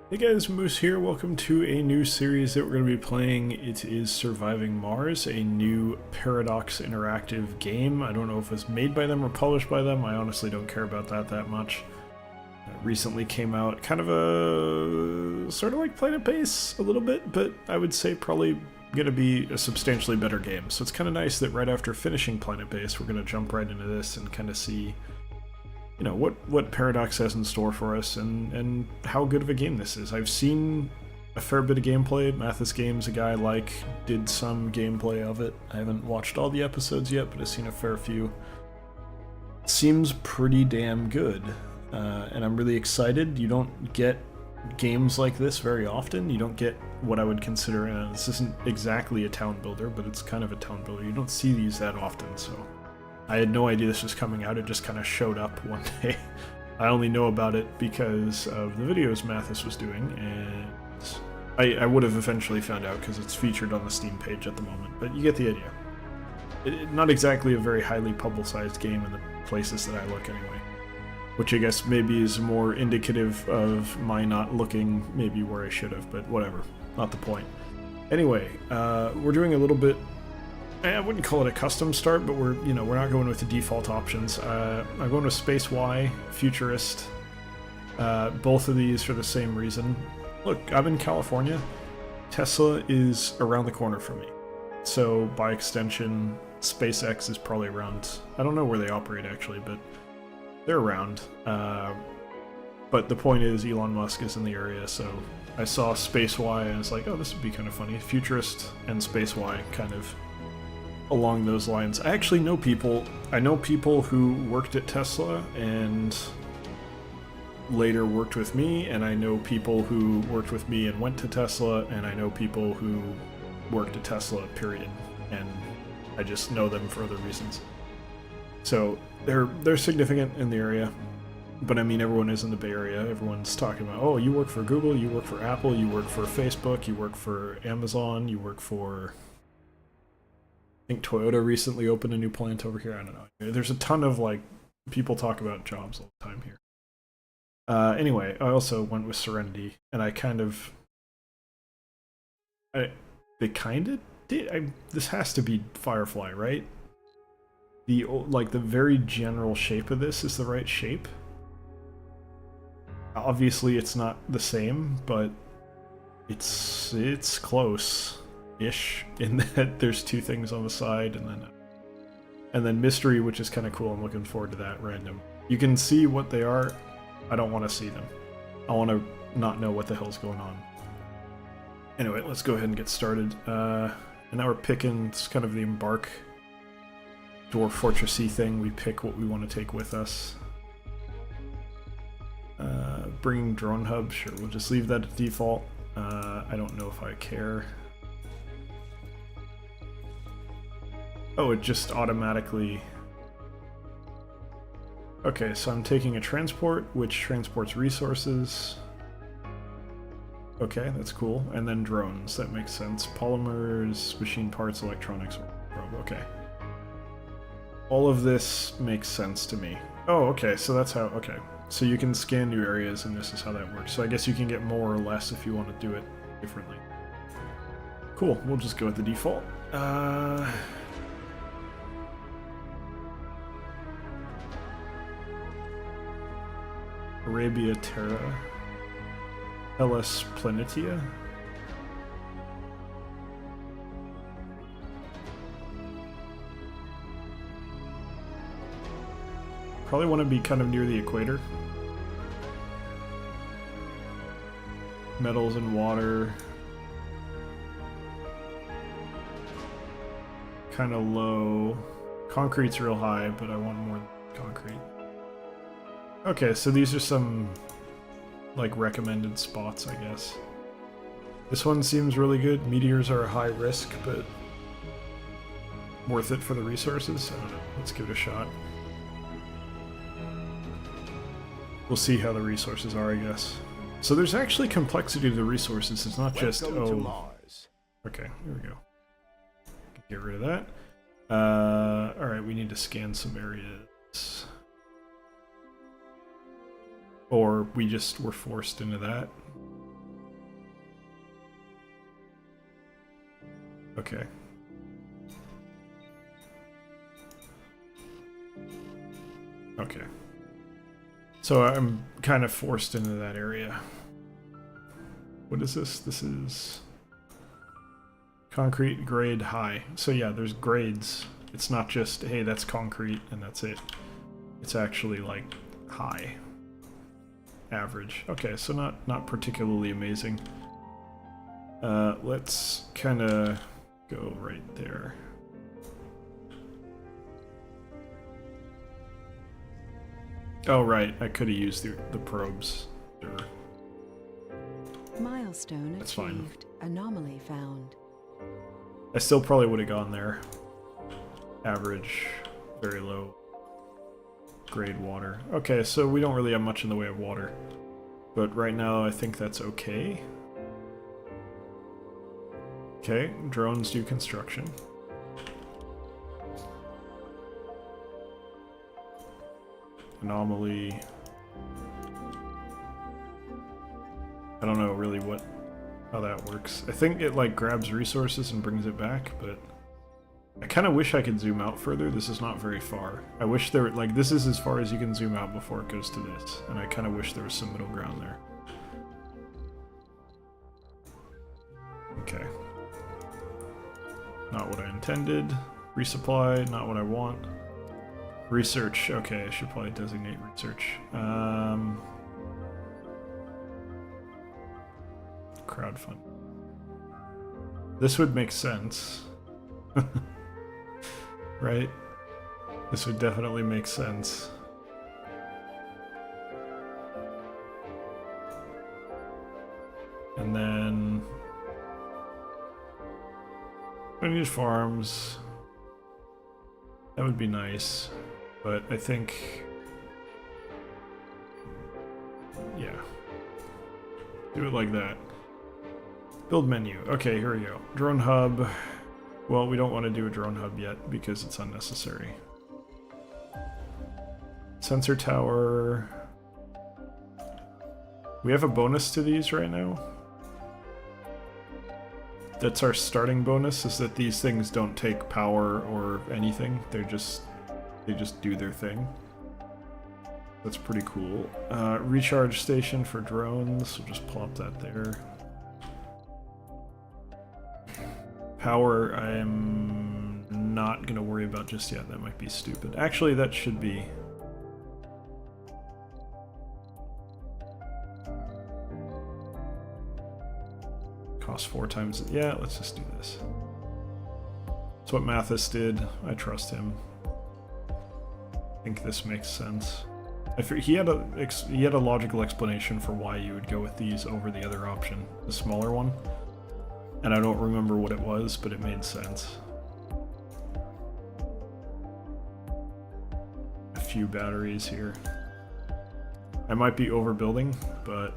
Hey guys, Moose here. Welcome to a new series that we're going to be playing. It is Surviving Mars, a new Paradox interactive game. I don't know if it was made by them or published by them. I honestly don't care about that much. It recently came out, kind of a sort of like Planet Base a little bit, but I would say probably going to be a substantially better game. So it's kind of nice that right after finishing Planet Base, we're going to jump right into this and kind of see what Paradox has in store for us and how good of a game this is. I've seen a fair bit of gameplay. Mathis Games, a guy I like, did some gameplay of it. I haven't watched all the episodes yet, but I've seen a fair few. It seems pretty damn good, and I'm really excited. You don't get games like this very often. You don't get what I would consider, this isn't exactly a town builder, but it's kind of a town builder. You don't see these that often, so I had no idea this was coming out. It just kind of showed up one day. I only know about it because of the videos Mathis was doing, and I would have eventually found out because it's featured on the Steam page at the moment, but you get the idea. Not exactly a very highly publicized game in the places that I look anyway, which I guess maybe is more indicative of my not looking maybe where I should have, but whatever, not the point. Anyway, we're doing a little bit, I wouldn't call it a custom start, but we're not going with the default options. I'm going with Space Y, Futurist. Both of these for the same reason. Look, I'm in California. Tesla is around the corner from me. So by extension, SpaceX is probably around. I don't know where they operate actually, but they're around. But the point is Elon Musk is in the area, so I saw Space Y and I was like, oh, this would be kind of funny. Futurist and Space Y kind of along those lines. I actually know people. I know people who worked at Tesla and later worked with me, and I know people who worked with me and went to Tesla, and I know people who worked at Tesla, period. And I just know them for other reasons. So they're significant in the area. But I mean, everyone is in the Bay Area. Everyone's talking about, oh, you work for Google, you work for Apple, you work for Facebook, you work for Amazon, you work for, I think Toyota recently opened a new plant over here. I don't know. There's a ton of people talk about jobs all the time here. Anyway, I also went with Serenity, and they kind of did. This has to be Firefly, right? The very general shape of this is the right shape. Obviously, it's not the same, but it's close-ish in that there's two things on the side, and then mystery, which is kind of cool. I'm looking forward to that. Random. You can see what they are. I don't want to see them. I want to not know what the hell's going on. Anyway, let's go ahead and get started. And now we're picking. It's kind of the embark Dwarf Fortressy thing. We pick what we want to take with us. Bringing drone hub. Sure, we'll just leave that at default. I don't know if I care. Oh, it just automatically... Okay, so I'm taking a transport, which transports resources. Okay, that's cool. And then drones, that makes sense. Polymers, machine parts, electronics, probe, okay. All of this makes sense to me. Oh, okay, so that's how, okay. So you can scan new areas, and this is how that works. So I guess you can get more or less if you want to do it differently. Cool, we'll just go with the default. Arabia Terra, Hellas Planitia. Probably want to be kind of near the equator. Metals and water. Kind of low. Concrete's real high, but I want more concrete. Okay, so these are some, recommended spots, I guess. This one seems really good. Meteors are a high risk, but worth it for the resources. I don't know. Let's give it a shot. We'll see how the resources are, I guess. So there's actually complexity to the resources. It's not just, oh... Mars. Okay, here we go. Get rid of that. Alright, we need to scan some areas. Or we just were forced into that. Okay. Okay. So I'm kind of forced into that area. What is this? This is concrete grade high. So yeah, there's grades. It's not just, hey, that's concrete and that's it. It's actually like high. Average. Okay, so not particularly amazing. Let's kind of go right there. Oh right, I could have used the probes. Sure. Milestone That's achieved. fine. Anomaly found. I still probably would have gone there. Average, very low grade water. Okay, so we don't really have much in the way of water. But right now I think that's okay. Okay, drones do construction. Anomaly. I don't know really how that works. I think it like grabs resources and brings it back, but I kind of wish I could zoom out further. This is not very far. I wish there like this is as far as you can zoom out before it goes to this, and I kind of wish there was some middle ground there. Okay. Not what I intended. Resupply, not what I want. Research, okay, I should probably designate research. Crowdfund. This would make sense. Right? This would definitely make sense. And then I need farms. That would be nice, but I think, yeah, do it like that. Build menu. Okay, here we go. Drone hub. Well, we don't want to do a drone hub yet because it's unnecessary. Sensor tower. We have a bonus to these right now. That's our starting bonus, is that these things don't take power or anything. They just do their thing. That's pretty cool. Recharge station for drones. We'll just plop that there. Power, I'm not going to worry about just yet. That might be stupid. Actually, that should be... Cost 4 times... Yeah, let's just do this. That's what Mathis did. I trust him. I think this makes sense. He had a logical explanation for why you would go with these over the other option, the smaller one. And I don't remember what it was, but it made sense. A few batteries here. I might be overbuilding, but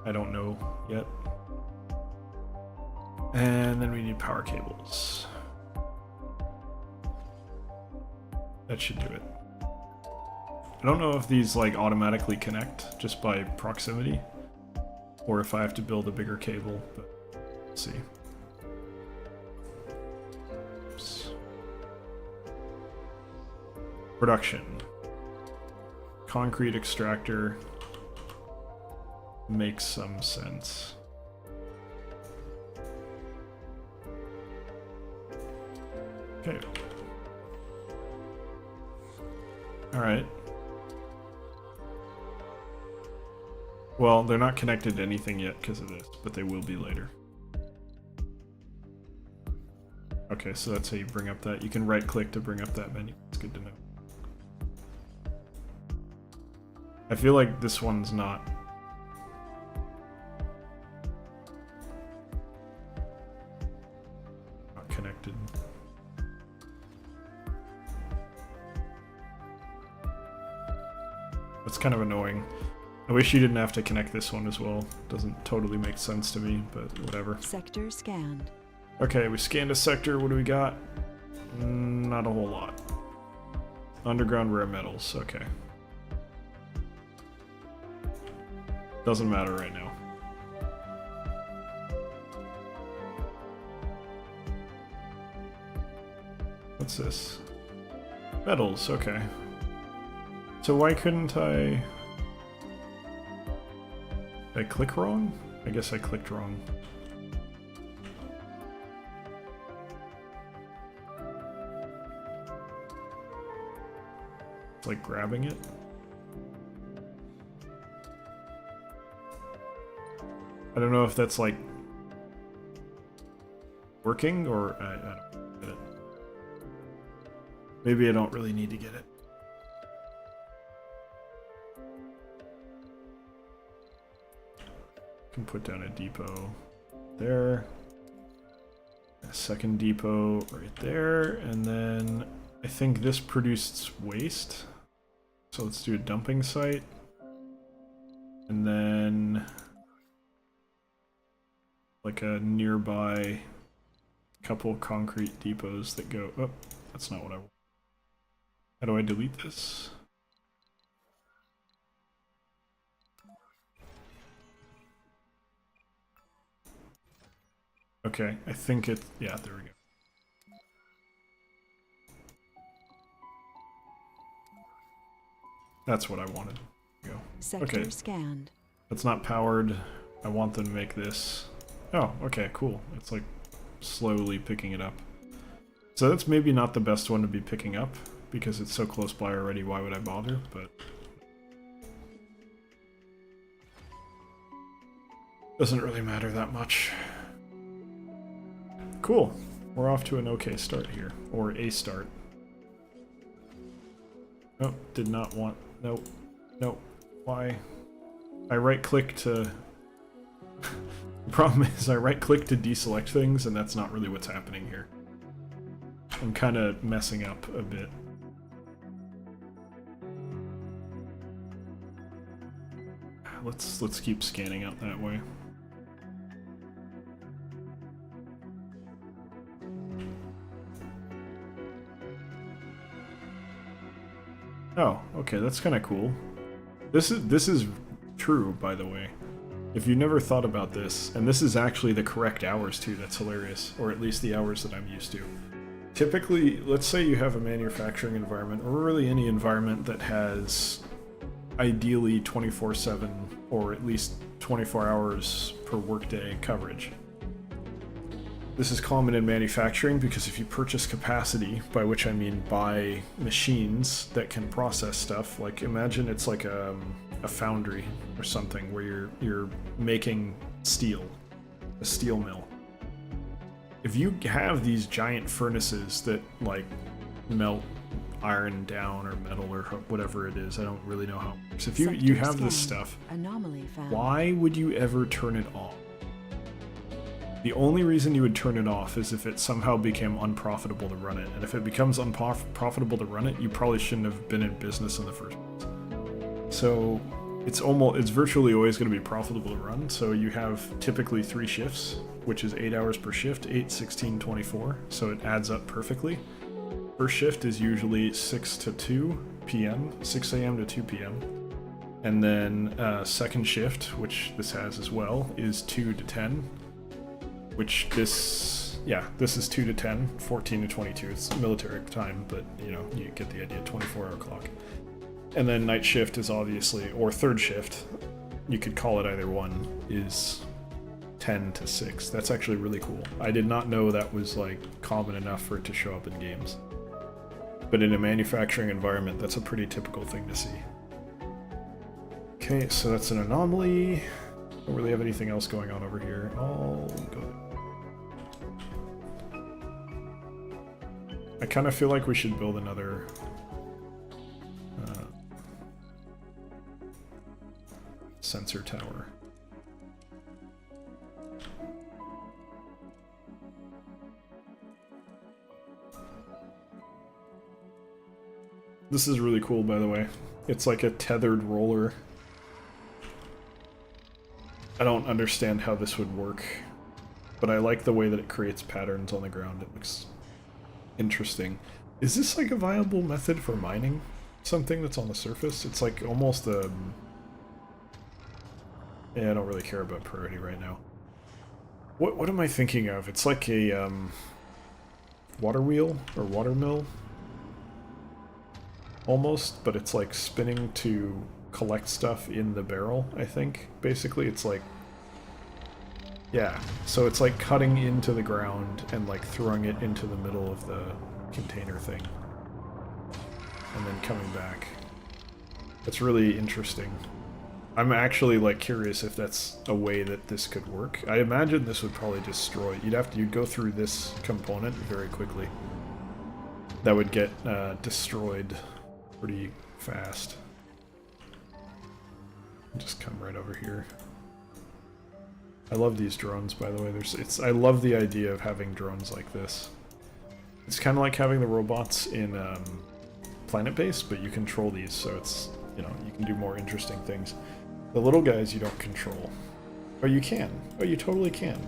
I don't know yet. And then we need power cables. That should do it. I don't know if these like automatically connect just by proximity, or if I have to build a bigger cable, but we'll see. Oops. Production. Concrete extractor makes some sense. Okay. Alright. Well, they're not connected to anything yet because of this, but they will be later. Okay, so that's how you bring up that. You can right-click to bring up that menu. It's good to know. I feel like this one's not connected. That's kind of annoying. I wish you didn't have to connect this one as well. Doesn't totally make sense to me, but whatever. Sector scanned. Okay, we scanned a sector. What do we got? Not a whole lot. Underground rare metals. Okay. Doesn't matter right now. this? Metals, okay. So why couldn't I... Did I click wrong? I guess I clicked wrong. It's like grabbing it. I don't know if that's like working or I don't get it. Maybe I don't really need to get it. Can put down a depot there. A second depot right there, and then I think this produced waste. So let's do a dumping site. And then like a nearby couple concrete depots that go... Oh, that's not what I want. How do I delete this? Okay, I think it... Yeah, there we go. That's what I wanted. There we go. Sector Okay. scanned. That's not powered. I want them to make this. Oh, okay, cool. It's like slowly picking it up. So that's maybe not the best one to be picking up because it's so close by already. Why would I bother? But doesn't really matter that much. Cool. We're off to an okay start here, or a start. Oh, did not want. Nope. Nope. Why? I right-click to... The problem is I right-click to deselect things, and that's not really what's happening here. I'm kind of messing up a bit. Let's keep scanning out that way. Oh, okay, that's kind of cool. This is true, by the way. If you never thought about this, and this is actually the correct hours too, that's hilarious, or at least the hours that I'm used to. Typically, let's say you have a manufacturing environment, or really any environment that has ideally 24/7, or at least 24 hours per workday coverage. This is common in manufacturing because if you purchase capacity, by which I mean buy machines that can process stuff, like imagine it's like a foundry or something where you're making steel, a steel mill. If you have these giant furnaces that like melt iron down or metal or whatever it is, I don't really know how it works. If you have this stuff, Anomaly found. why would you ever turn it on? The only reason you would turn it off is if it somehow became unprofitable to run it. And if it becomes unprofitable to run it, you probably shouldn't have been in business in the first place. So it's virtually always going to be profitable to run. So you have typically 3 shifts, which is 8 hours per shift, 8, 16, 24. So it adds up perfectly. First shift is usually 6 to 2 p.m., 6 a.m. to 2 p.m. And then second shift, which this has as well, is 2 to 10. Which this is 2 to 10, 14 to 22. It's military time, but you know, you get the idea, 24-hour clock. And then night shift is obviously, or third shift, you could call it either one, is 10 to 6. That's actually really cool. I did not know that was like common enough for it to show up in games. But in a manufacturing environment, that's a pretty typical thing to see. Okay, so that's an anomaly. Don't really have anything else going on over here. I'll go. I kind of feel like we should build another sensor tower. This is really cool, by the way. It's like a tethered roller. I don't understand how this would work, but I like the way that it creates patterns on the ground. It looks interesting. Is this like a viable method for mining something that's on the surface? It's like almost a... Yeah, I don't really care about priority right now. What am I thinking of? It's like a water wheel or water mill. Almost, but it's like spinning to collect stuff in the barrel, I think. Basically, it's like... Yeah, so it's like cutting into the ground and like throwing it into the middle of the container thing. And then coming back. It's really interesting. I'm actually like curious if that's a way that this could work. I imagine this would probably destroy... You'd go through this component very quickly. That would get destroyed pretty fast. Just come right over here. I love these drones, by the way. I love the idea of having drones like this. It's kind of like having the robots in Planet Base, but you control these, so it's, you know, you can do more interesting things. The little guys you don't control. Oh, you can. Oh, you totally can.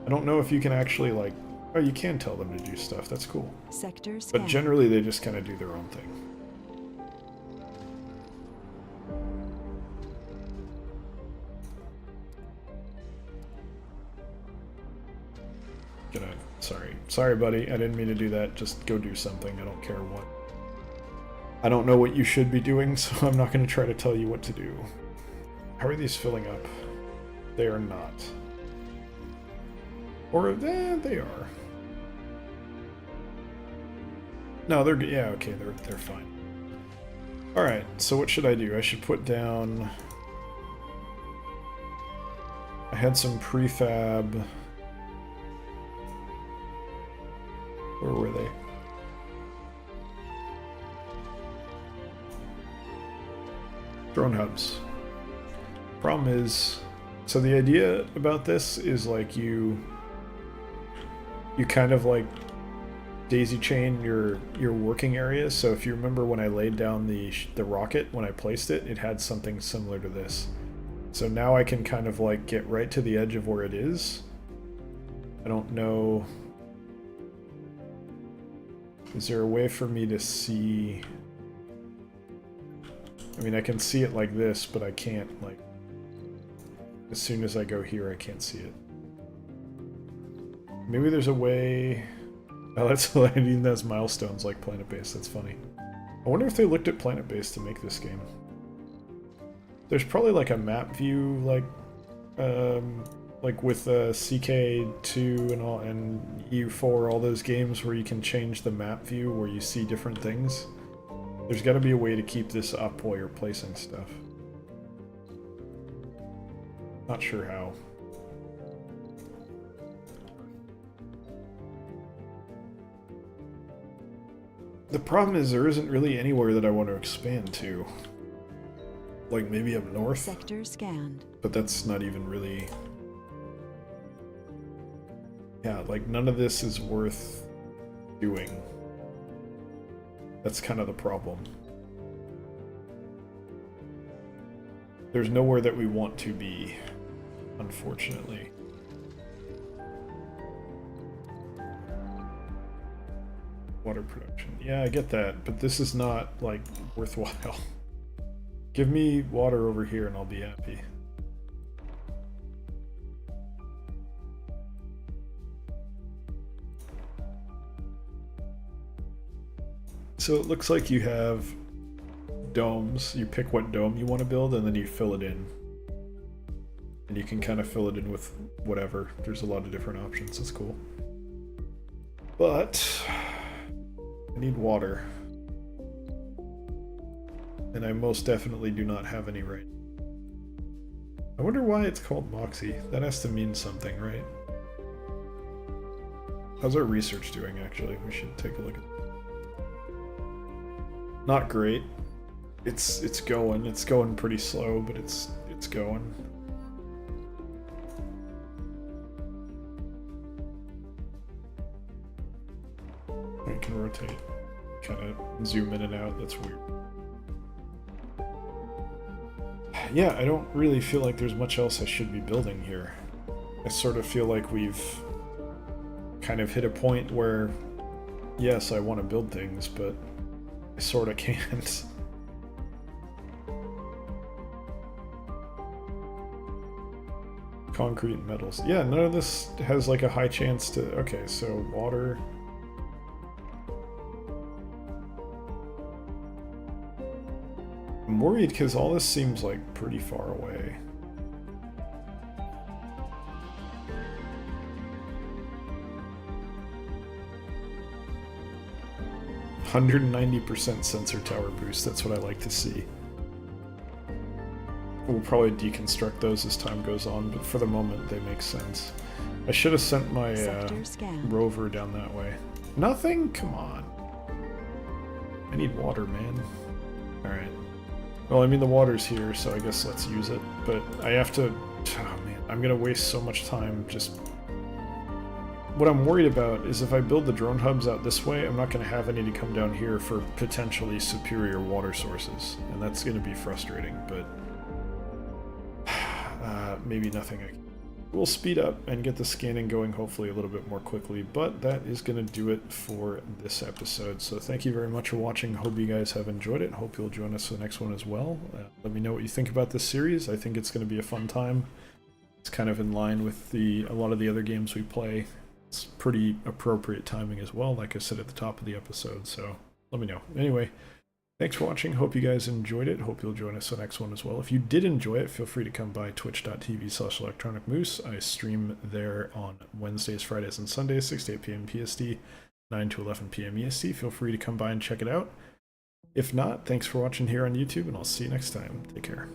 I don't know if you can actually, like... Oh, you can tell them to do stuff. That's cool. Sector scan. But generally, they just kind of do their own thing. Sorry, buddy. I didn't mean to do that. Just go do something. I don't care what. I don't know what you should be doing, so I'm not going to try to tell you what to do. How are these filling up? They are not. Or, they are. No, they're... Yeah, okay, they're fine. Alright, so what should I do? I should put down... I had some prefab... Where were they? Drone hubs. Problem is, so the idea about this is like you kind of like daisy chain your working areas. So if you remember when I laid down the rocket, when I placed it, it had something similar to this. So now I can kind of like get right to the edge of where it is. I don't know. Is there a way for me to see... I mean, I can see it like this, but I can't, like... As soon as I go here, I can't see it. Maybe there's a way... Oh, that's lighting those milestones like Planet Base. That's funny. I wonder if they looked at Planet Base to make this game. There's probably like a map view, like with CK2 and all, and EU4, all those games where you can change the map view where you see different things. There's got to be a way to keep this up while you're placing stuff. Not sure how. The problem is there isn't really anywhere that I want to expand to. Like maybe up north? Sector scanned. But that's not even really... Yeah, like none of this is worth doing. That's kind of the problem. There's nowhere that we want to be, unfortunately. Water production. Yeah, I get that, but this is not, like, worthwhile. Give me water over here and I'll be happy. So it looks like you have domes. You pick what dome you want to build and then you fill it in. And you can kind of fill it in with whatever. There's a lot of different options. That's cool. But I need water. And I most definitely do not have any right. I wonder why it's called Moxie. That has to mean something, right? How's our research doing, actually? We should take a look at it. Not great. It's going. It's going pretty slow, but it's going. I can rotate, kind of zoom in and out. That's weird. Yeah, I don't really feel like there's much else I should be building here. I sort of feel like we've kind of hit a point where, yes, I want to build things, but I sort of can't. Concrete and metals. Yeah, none of this has like a high chance to... Okay, so water... I'm worried because all this seems like pretty far away. %190% sensor tower boost, that's what I like to see. We'll probably deconstruct those as time goes on, but for the moment they make sense. I should have sent my rover down that way. Nothing? Come on. I need water, man. Alright. Well, I mean the water's here, so I guess let's use it. But I have to... Oh man, I'm gonna waste so much time just... What I'm worried about is if I build the drone hubs out this way, I'm not going to have any to come down here for potentially superior water sources. And that's going to be frustrating, but... maybe nothing. We'll speed up and get the scanning going hopefully a little bit more quickly, but that is going to do it for this episode. So thank you very much for watching. Hope you guys have enjoyed it. Hope you'll join us for the next one as well. Let me know what you think about this series. I think it's going to be a fun time. It's kind of in line with a lot of the other games we play. It's pretty appropriate timing as well, like I said at the top of the episode, so let me know. Anyway, thanks for watching. Hope you guys enjoyed it. Hope you'll join us for the next one as well. If you did enjoy it, feel free to come by twitch.tv/electronicmoose. I stream there on Wednesdays, Fridays, and Sundays, 6 to 8 p.m. PST, 9 to 11 p.m. EST. Feel free to come by and check it out. If not, thanks for watching here on YouTube, and I'll see you next time. Take care.